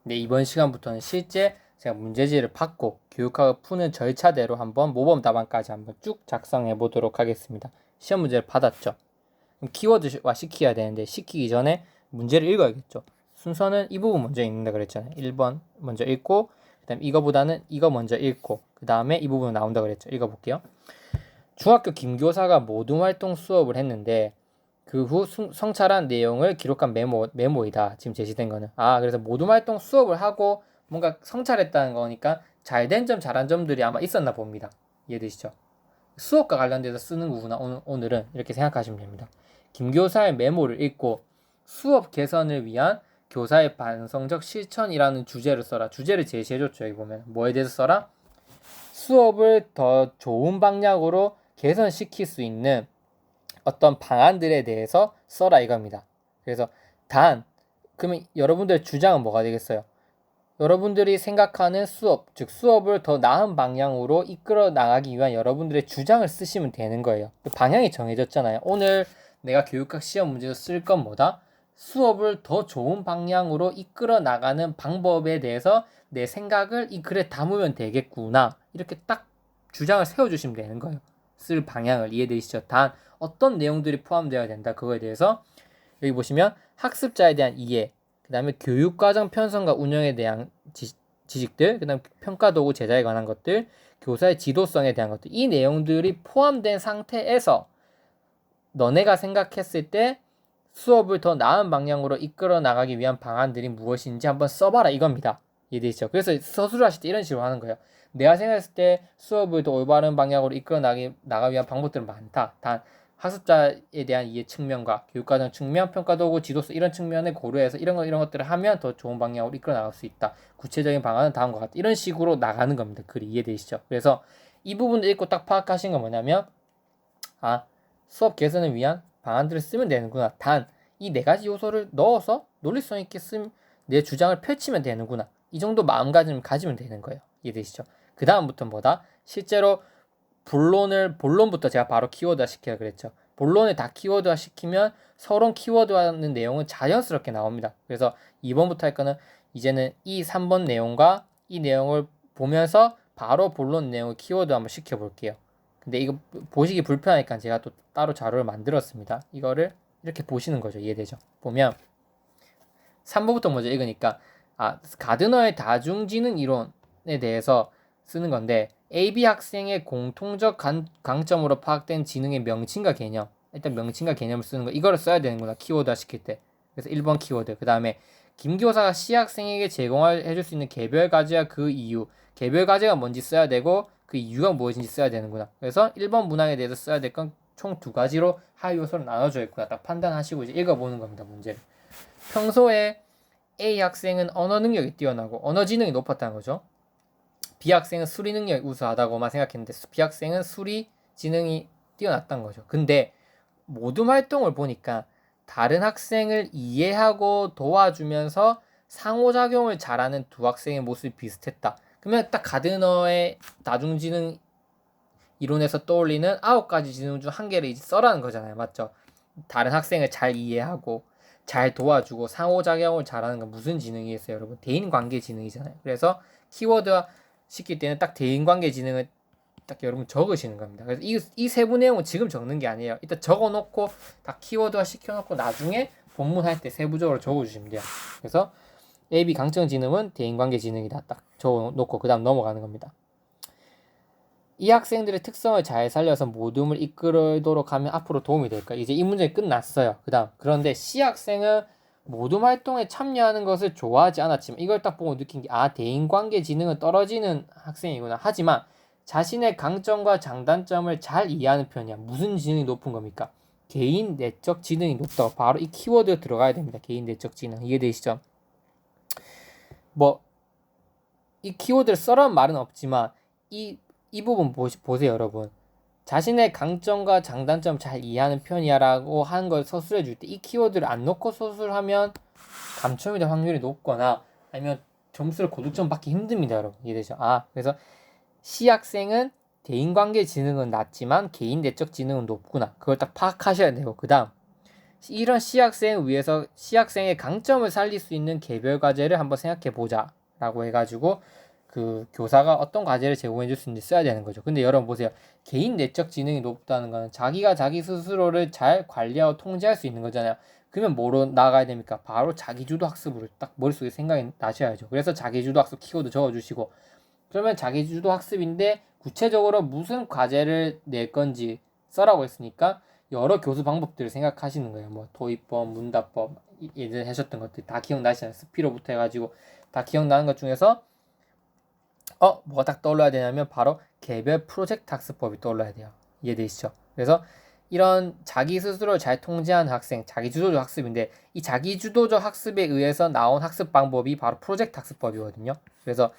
근데 이번 시간부터는 실제 제가 문제지를 받고 교육학을 푸는 절차대로 한번 모범 답안까지 한번 쭉 작성해 보도록 하겠습니다. 시험 문제를 받았죠. 그럼 키워드화 시켜야 되는데 시키기 전에 문제를 읽어야겠죠. 순서는 이 부분 먼저 읽는다 그랬잖아요. 1번 먼저 읽고 그 다음 이거보다는 이거 먼저 읽고 그 다음에 이 부분 나온다 그랬죠. 읽어볼게요. 중학교 김교사가 모둠활동 수업을 했는데 그 후 성찰한 내용을 기록한 메모이다. 지금 제시된 거는. 그래서 모둠활동 수업을 하고 뭔가 성찰했다는 거니까 잘된 점, 잘한 점들이 아마 있었나 봅니다. 이해되시죠? 수업과 관련돼서 쓰는 거구나. 오늘은 이렇게 생각하시면 됩니다. 김교사의 메모를 읽고 수업 개선을 위한 교사의 반성적 실천이라는 주제를 써라. 주제를 제시해줬죠. 여기 보면 뭐에 대해서 써라? 수업을 더 좋은 방향으로 개선시킬 수 있는 어떤 방안들에 대해서 써라 이겁니다. 그래서 그러면 여러분들의 주장은 뭐가 되겠어요? 여러분들이 생각하는 수업, 즉 수업을 더 나은 방향으로 이끌어 나가기 위한 여러분들의 주장을 쓰시면 되는 거예요. 방향이 정해졌잖아요. 오늘 내가 교육학 시험 문제로 쓸 건 뭐다? 수업을 더 좋은 방향으로 이끌어 나가는 방법에 대해서 내 생각을 이 글에 담으면 되겠구나. 이렇게 딱 주장을 세워주시면 되는 거예요. 쓸 방향을 이해되시죠? 어떤 내용들이 포함되어야 된다. 그거에 대해서 여기 보시면 학습자에 대한 이해, 그 다음에 교육과정 편성과 운영에 대한 지식들, 그 다음 평가도구 제작에 관한 것들, 교사의 지도성에 대한 것들, 이 내용들이 포함된 상태에서 너네가 생각했을 때 수업을 더 나은 방향으로 이끌어 나가기 위한 방안들이 무엇인지 한번 써봐라 이겁니다. 이해되시죠? 그래서 서술을 하실 때 이런 식으로 하는 거예요. 내가 생각했을 때 수업을 더 올바른 방향으로 이끌어 나가기 위한 방법들은 많다. 학습자에 대한 이해 측면과 교육과정 측면, 평가도구, 지도서 이런 측면을 고려해서 이런 것들을 하면 더 좋은 방향으로 이끌어 나갈 수 있다. 구체적인 방안은 다음과 같다. 이런 식으로 나가는 겁니다. 글이 이해되시죠? 그래서 이 부분을 읽고 딱 파악하신 건 뭐냐면 수업 개선을 위한 방안들을 쓰면 되는구나. 이 네 가지 요소를 넣어서 논리성 있게 내 주장을 펼치면 되는구나. 이 정도 마음가짐을 가지면 되는 거예요. 이해되시죠? 그 다음부터는 뭐다? 실제로 본론부터 제가 바로 키워드화 시켜야 그랬죠. 본론을 다 키워드화 시키면 서론 키워드화하는 내용은 자연스럽게 나옵니다. 그래서 2번부터 할 거는 이제는 이 3번 내용과 이 내용을 보면서 바로 본론 내용을 키워드 한번 시켜볼게요. 근데 이거 보시기 불편하니까 제가 또 따로 자료를 만들었습니다. 이거를 이렇게 보시는 거죠. 이해되죠? 보면 3번부터 먼저 읽으니까 가드너의 다중지능 이론에 대해서 쓰는 건데 AB 학생의 공통적 강점으로 파악된 지능의 명칭과 개념, 일단 명칭과 개념을 쓰는 거 이거를 써야 되는구나. 키워드화 시킬 때. 그래서 1번 키워드. 그 다음에 김 교사가 C 학생에게 제공해줄 수 있는 개별 과제와 그 이유, 개별 과제가 뭔지 써야 되고 그 이유가 무엇인지 써야 되는구나. 그래서 1번 문항에 대해서 써야 될 건 총 2가지로 하위 요소로 나눠져 있구나. 딱 판단하시고 이제 읽어보는 겁니다. 문제를. 평소에 A 학생은 언어 능력이 뛰어나고 언어 지능이 높았다는 거죠. B 학생은 수리 능력이 우수하다고만 생각했는데 B 학생은 수리 지능이 뛰어났다는 거죠. 근데 모둠 활동을 보니까 다른 학생을 이해하고 도와주면서 상호작용을 잘하는 두 학생의 모습이 비슷했다. 그러면 딱 가드너의 다중지능 이론에서 떠올리는 9가지 지능 중 1개를 이제 써라는 거잖아요. 맞죠? 다른 학생을 잘 이해하고 잘 도와주고 상호작용을 잘하는 건 무슨 지능이겠어요, 여러분? 대인관계 지능이잖아요. 그래서 키워드화 시킬 때는 딱 대인관계 지능을 딱 여러분 적으시는 겁니다. 그래서 이 세부 내용은 지금 적는 게 아니에요. 일단 적어놓고 다 키워드화 시켜놓고 나중에 본문할 때 세부적으로 적어주시면 돼요. 그래서 AB 강점 지능은 대인관계 지능이다. 딱 적어놓고 그 다음 넘어가는 겁니다. 이 학생들의 특성을 잘 살려서 모둠을 이끌도록 하면 앞으로 도움이 될까? 이제 이 문제 끝났어요. 그런데 C 학생은 모둠 활동에 참여하는 것을 좋아하지 않았지만 이걸 딱 보고 느낀 게 대인관계 지능은 떨어지는 학생이구나. 하지만 자신의 강점과 장단점을 잘 이해하는 편이야. 무슨 지능이 높은 겁니까? 개인 내적 지능이 높다고. 바로 이 키워드 들어가야 됩니다. 개인 내적 지능. 이해되시죠? 이 키워드를 써라는 말은 없지만 이 부분 보세요, 여러분. 자신의 강점과 장단점 잘 이해하는 편이야 라고 하는 걸 서술해 줄 때 이 키워드를 안 넣고 서술하면 감점이 될 확률이 높거나 아니면 점수를 고득점 받기 힘듭니다, 여러분. 이해되죠? 그래서 C 학생은 대인관계 지능은 낮지만 개인 내적 지능은 높구나. 그걸 딱 파악하셔야 되고, 그 다음 이런 C학생을 위해서 C학생의 강점을 살릴 수 있는 개별 과제를 한번 생각해 보자 라고 해가지고 그 교사가 어떤 과제를 제공해 줄 수 있는지 써야 되는 거죠. 근데 여러분 보세요. 개인 내적 지능이 높다는 거는 자기가 자기 스스로를 잘 관리하고 통제할 수 있는 거잖아요. 그러면 뭐로 나가야 됩니까? 바로 자기주도 학습으로 딱 머릿속에 생각이 나셔야죠. 그래서 자기주도 학습 키워드 적어주시고, 그러면 자기주도 학습인데 구체적으로 무슨 과제를 낼 건지 써라고 했으니까 여러 교수 방법들을 생각하시는 거예요. 뭐 도입법, 문답법, 예전에 하셨던 것들 다 기억나시잖아요. 스피로부터 해가지고 다 기억나는 것 중에서 뭐가 딱 떠올라야 되냐면 바로 개별 프로젝트 학습법이 떠올라야 돼요. 이해되시죠? 그래서 이런 자기 스스로를 잘 통제하는 학생, 자기주도적 학습인데 이 자기주도적 학습에 의해서 나온 학습 방법이 바로 프로젝트 학습법이거든요. 그래서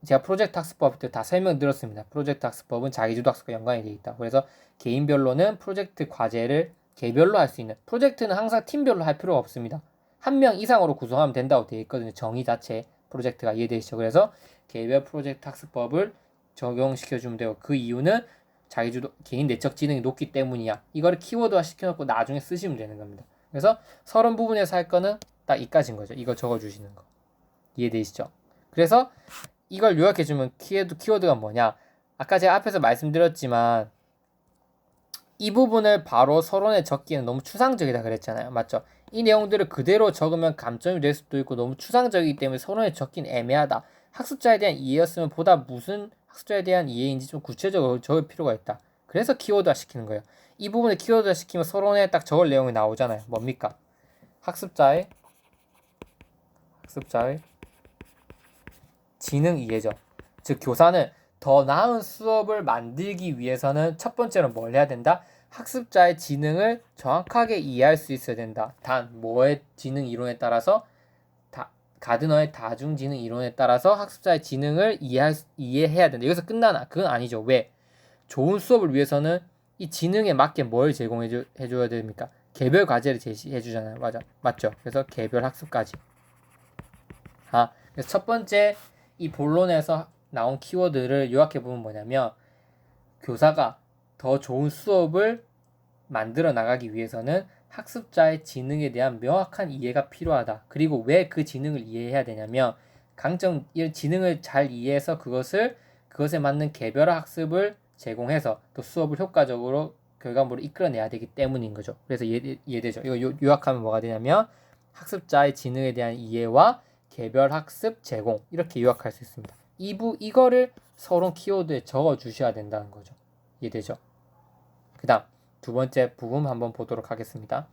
제가 프로젝트 학습법들 다 설명드렸습니다. 프로젝트 학습법은 자기주도 학습과 연관이 되어 있다. 그래서 개인별로는 프로젝트 과제를 개별로 할 수 있는, 프로젝트는 항상 팀별로 할 필요가 없습니다. 한 명 이상으로 구성하면 된다고 되어 있거든요. 정의 자체 프로젝트가 이해되시죠? 그래서 개별 프로젝트 학습법을 적용시켜주면 되고, 그 이유는 자기주도 개인 내적 지능이 높기 때문이야. 이거를 키워드화 시켜놓고 나중에 쓰시면 되는 겁니다. 그래서 서론 부분에서 할 거는 딱 이까지인 거죠. 이거 적어주시는 거. 이해되시죠? 그래서 이걸 요약해주면 키워드가 뭐냐? 아까 제가 앞에서 말씀드렸지만 이 부분을 바로 서론에 적기는 너무 추상적이다 그랬잖아요. 맞죠? 이 내용들을 그대로 적으면 감점이 될 수도 있고 너무 추상적이기 때문에 서론에 적기는 애매하다. 학습자에 대한 이해였으면 보다 무슨 학습자에 대한 이해인지 좀 구체적으로 적을 필요가 있다. 그래서 키워드화 시키는 거예요. 이 부분을 키워드화 시키면 서론에 딱 적을 내용이 나오잖아요. 뭡니까? 학습자의 지능 이해죠. 즉 교사는 더 나은 수업을 만들기 위해서는 첫 번째로 뭘 해야 된다? 학습자의 지능을 정확하게 이해할 수 있어야 된다. 단 뭐의 지능 이론에 따라서 가드너의 다중지능 이론에 따라서 학습자의 지능을 이해해야 된다. 여기서 끝나나? 그건 아니죠. 왜? 좋은 수업을 위해서는 이 지능에 맞게 뭘 제공해줘야 됩니까? 개별 과제를 제시해주잖아요. 맞죠? 그래서 개별 학습까지. 그래서 첫 번째 이 본론에서 나온 키워드를 요약해보면 뭐냐면, 교사가 더 좋은 수업을 만들어 나가기 위해서는 학습자의 지능에 대한 명확한 이해가 필요하다. 그리고 왜 그 지능을 이해해야 되냐면, 이 지능을 잘 이해해서 그것에 맞는 개별 학습을 제공해서 또 수업을 효과적으로 결과물을 이끌어내야 되기 때문인 거죠. 그래서 이해되죠? 이거 요약하면 뭐가 되냐면, 학습자의 지능에 대한 이해와 개별 학습 제공, 이렇게 요약할 수 있습니다. 이거를 서론 키워드에 적어 주셔야 된다는 거죠. 이해되죠? 그 다음 두 번째 부분 한번 보도록 하겠습니다.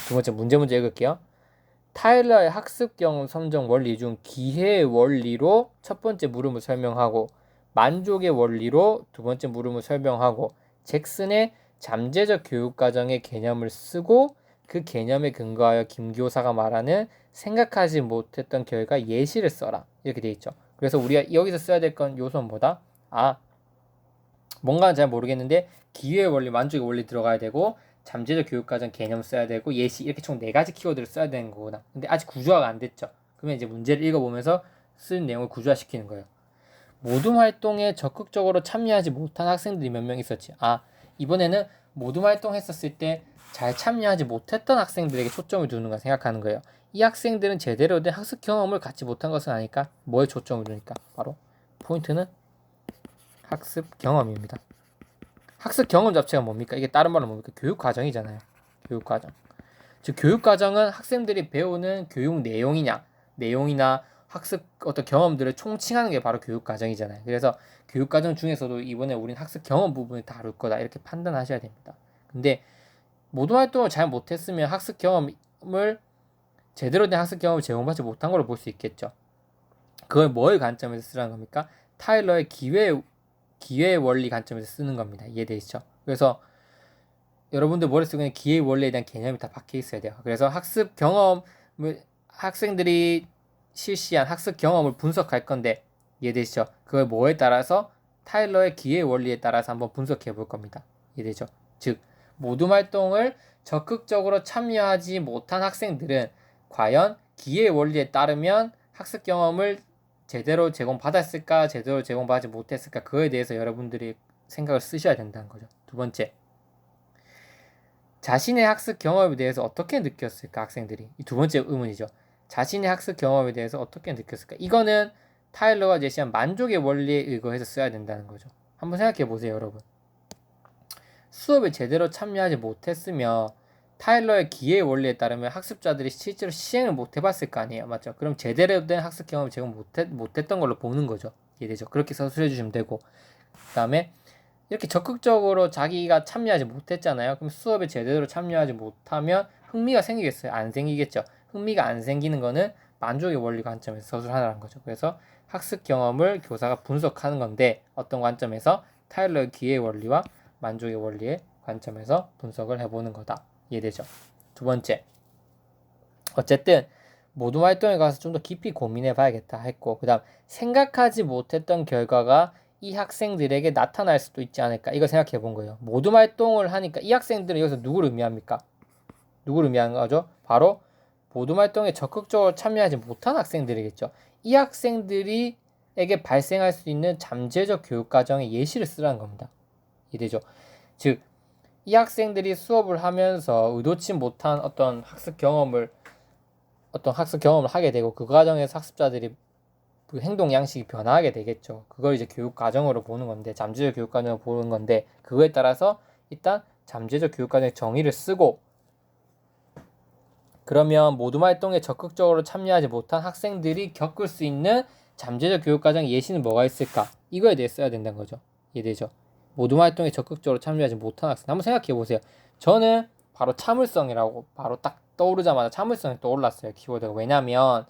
두 번째 문제 읽을게요. 타일러의 학습 경험 선정 원리 중 기회의 원리로 첫 번째 물음을 설명하고, 만족의 원리로 두 번째 물음을 설명하고, 잭슨의 잠재적 교육 과정의 개념을 쓰고 그 개념에 근거하여 김교사가 말하는 생각하지 못했던 결과 예시를 써라. 이렇게 돼 있죠. 그래서 우리가 여기서 써야 될 건 요소는 뭐다? 뭔가는 잘 모르겠는데 기회의 원리, 만족의 원리 들어가야 되고, 잠재적 교육과정 개념 써야 되고, 예시, 이렇게 총 4가지 키워드를 써야 되는 거구나. 근데 아직 구조화가 안 됐죠. 그러면 이제 문제를 읽어보면서 쓴 내용을 구조화시키는 거예요. 모둠 활동에 적극적으로 참여하지 못한 학생들이 몇 명 있었지. 이번에는 모둠 활동 했었을 때 잘 참여하지 못했던 학생들에게 초점을 두는 걸 생각하는 거예요. 이 학생들은 제대로 된 학습 경험을 갖지 못한 것은 아닐까? 뭐에 초점을 두니까? 바로 포인트는 학습 경험입니다. 학습 경험 자체가 뭡니까? 이게 다른 말로 뭡니까? 교육 과정이잖아요. 교육 과정. 즉 교육 과정은 학생들이 배우는 교육 내용이나 학습 어떤 경험들을 총칭하는 게 바로 교육 과정이잖아요. 그래서 교육 과정 중에서도 이번에 우린 학습 경험 부분을 다룰 거다, 이렇게 판단하셔야 됩니다. 근데 모든 활동을 잘 못했으면 학습 경험을 제대로 된 학습 경험을 제공받지 못한 걸로 볼 수 있겠죠. 그걸 뭐의 관점에서 쓰라는 겁니까? 타일러의 기회의 원리 관점에서 쓰는 겁니다. 이해되시죠? 그래서 여러분들 머릿속에 기회의 원리에 대한 개념이 다 박혀 있어야 돼요. 그래서 학습 경험을, 학생들이 실시한 학습 경험을 분석할 건데, 이해되시죠? 그걸 뭐에 따라서 타일러의 기회의 원리에 따라서 한번 분석해 볼 겁니다. 이해되죠? 즉 모둠 활동을 적극적으로 참여하지 못한 학생들은 과연 기회의 원리에 따르면 학습 경험을 제대로 제공받았을까, 제대로 제공받지 못했을까, 그거에 대해서 여러분들이 생각을 쓰셔야 된다는 거죠. 두 번째, 자신의 학습 경험에 대해서 어떻게 느꼈을까 학생들이? 이 두 번째 의문이죠. 자신의 학습 경험에 대해서 어떻게 느꼈을까? 이거는 타일러가 제시한 만족의 원리에 의거해서 써야 된다는 거죠. 한번 생각해 보세요, 여러분. 수업에 제대로 참여하지 못했으면 타일러의 기회 원리에 따르면 학습자들이 실제로 시행을 못 해봤을 거 아니에요. 맞죠? 그럼 제대로 된 학습 경험을 제공 못했던 걸로 보는 거죠. 이해되죠? 그렇게 서술해 주시면 되고, 그 다음에 이렇게 적극적으로 자기가 참여하지 못했잖아요. 그럼 수업에 제대로 참여하지 못하면 흥미가 생기겠어요? 안 생기겠죠. 흥미가 안 생기는 거는 만족의 원리 관점에서 서술하라는 거죠. 그래서 학습 경험을 교사가 분석하는 건데 어떤 관점에서 타일러의 기회의 원리와 만족의 원리의 관점에서 분석을 해보는 거다. 이해되죠? 두 번째, 어쨌든 모둠 활동에 가서 좀 더 깊이 고민해 봐야겠다 했고, 그 다음 생각하지 못했던 결과가 이 학생들에게 나타날 수도 있지 않을까, 이거 생각해 본 거예요. 모둠 활동을 하니까 이 학생들은 여기서 누구를 의미합니까? 누구를 의미하는 거죠? 바로 모둠 활동에 적극적으로 참여하지 못한 학생들이겠죠. 이 학생들이에게 발생할 수 있는 잠재적 교육 과정의 예시를 쓰라는 겁니다. 이해되죠? 즉, 이 학생들이 수업을 하면서 의도치 못한 어떤 학습 경험을 하게 되고, 그 과정에서 학습자들이 그 행동 양식이 변화하게 되겠죠. 그걸 이제 교육 과정으로 보는 건데, 잠재적 교육 과정으로 보는 건데, 그거에 따라서 일단 잠재적 교육 과정의 정의를 쓰고, 그러면 모둠 활동에 적극적으로 참여하지 못한 학생들이 겪을 수 있는 잠재적 교육 과정의 예시는 뭐가 있을까? 이거에 대해 써야 된다는 거죠. 이해되죠? 모둠 활동에 적극적으로 참여하지 못한 학생, 한번 생각해 보세요. 저는 바로 참을성이라고 바로 딱 떠오르자마자 참을성이 떠올랐어요, 키워드가. 왜냐면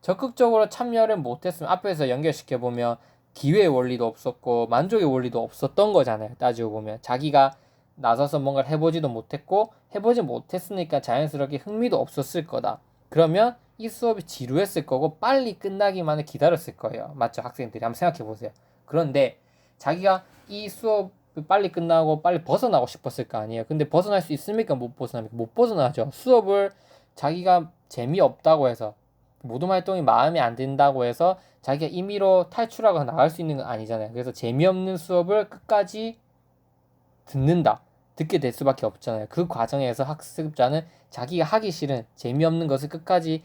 적극적으로 참여를 못했으면 앞에서 연결시켜 보면 기회의 원리도 없었고 만족의 원리도 없었던 거잖아요. 따지고 보면 자기가 나서서 뭔가를 해보지도 못했고, 해보지 못했으니까 자연스럽게 흥미도 없었을 거다. 그러면 이 수업이 지루했을 거고 빨리 끝나기만을 기다렸을 거예요. 맞죠? 학생들이 한번 생각해 보세요. 그런데 자기가 이 수업이 빨리 끝나고 빨리 벗어나고 싶었을 거 아니에요. 근데 벗어날 수 있습니까? 못 벗어납니까? 못 벗어나죠. 수업을 자기가 재미없다고 해서, 모둠 활동이 마음에 안 든다고 해서 자기가 임의로 탈출하고 나갈 수 있는 건 아니잖아요. 그래서 재미없는 수업을 끝까지 듣게 될 수밖에 없잖아요. 그 과정에서 학습자는 자기가 하기 싫은 재미없는 것을 끝까지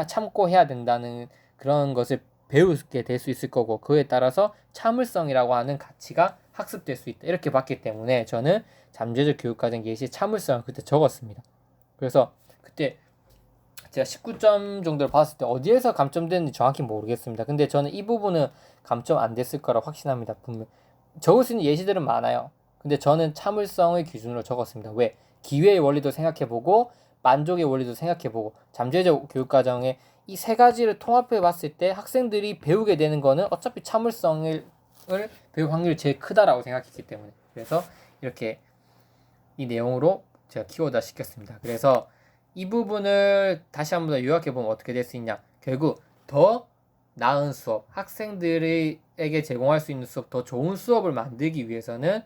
참고 해야 된다는 그런 것을 배우게 될 수 있을 거고, 그에 따라서 참을성이라고 하는 가치가 학습될 수 있다. 이렇게 봤기 때문에 저는 잠재적 교육과정 예시 참을성을 그때 적었습니다. 그래서 그때 제가 19점 정도를 받았을 때 어디에서 감점됐는지 정확히 모르겠습니다. 근데 저는 이 부분은 감점 안 됐을 거라 확신합니다. 분명 적을 수 있는 예시들은 많아요. 근데 저는 참을성의 기준으로 적었습니다. 왜? 기회의 원리도 생각해보고 만족의 원리도 생각해보고 잠재적 교육과정에 이 세 가지를 통합해 봤을 때 학생들이 배우게 되는 거는 어차피 참을성을 배울 확률이 제일 크다라고 생각했기 때문에, 그래서 이렇게 이 내용으로 제가 키워드 시켰습니다. 그래서 이 부분을 다시 한번 더 요약해보면 어떻게 될 수 있냐. 결국 더 나은 수업, 학생들에게 제공할 수 있는 수업, 더 좋은 수업을 만들기 위해서는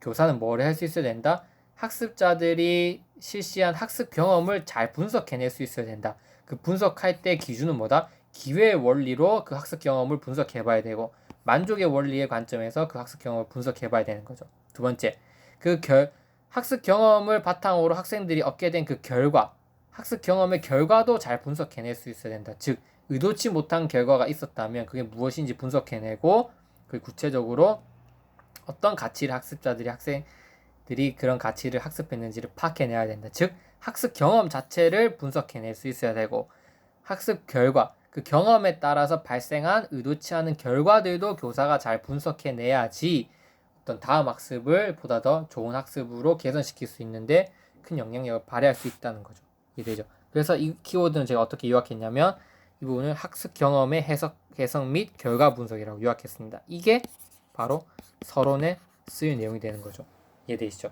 교사는 뭘 할 수 있어야 된다? 학습자들이 실시한 학습 경험을 잘 분석해낼 수 있어야 된다. 그 분석할 때 기준은 뭐다? 기회의 원리로 그 학습 경험을 분석해봐야 되고, 만족의 원리의 관점에서 그 학습 경험을 분석해봐야 되는 거죠. 두 번째, 학습 경험을 바탕으로 학생들이 얻게 된 그 결과, 학습 경험의 결과도 잘 분석해낼 수 있어야 된다. 즉, 의도치 못한 결과가 있었다면 그게 무엇인지 분석해내고, 그 구체적으로 어떤 가치를 학생들이 그런 가치를 학습했는지를 파악해내야 된다. 즉, 학습 경험 자체를 분석해낼 수 있어야 되고, 학습 결과, 그 경험에 따라서 발생한 의도치 않은 결과들도 교사가 잘 분석해내야지 어떤 다음 학습을 보다 더 좋은 학습으로 개선시킬 수 있는데 큰 영향력을 발휘할 수 있다는 거죠. 이해되죠? 그래서 이 키워드는 제가 어떻게 요약했냐면, 이 부분을 학습 경험의 해석 및 결과 분석이라고 요약했습니다. 이게 바로 서론에 쓰일 내용이 되는 거죠. 이해되시죠?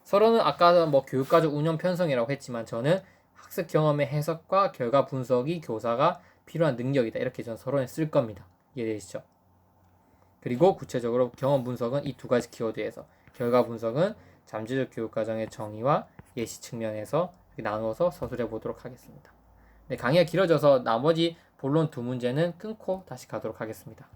서론은 아까 뭐 교육과정 운영 편성이라고 했지만 저는 학습 경험의 해석과 결과 분석이 교사가 필요한 능력이다. 이렇게 저는 서론에 쓸 겁니다. 이해되시죠? 그리고 구체적으로 경험 분석은 이 두 가지 키워드에서, 결과 분석은 잠재적 교육과정의 정의와 예시 측면에서 나누어서 서술해 보도록 하겠습니다. 네, 강의가 길어져서 나머지 본론 두 문제는 끊고 다시 가도록 하겠습니다.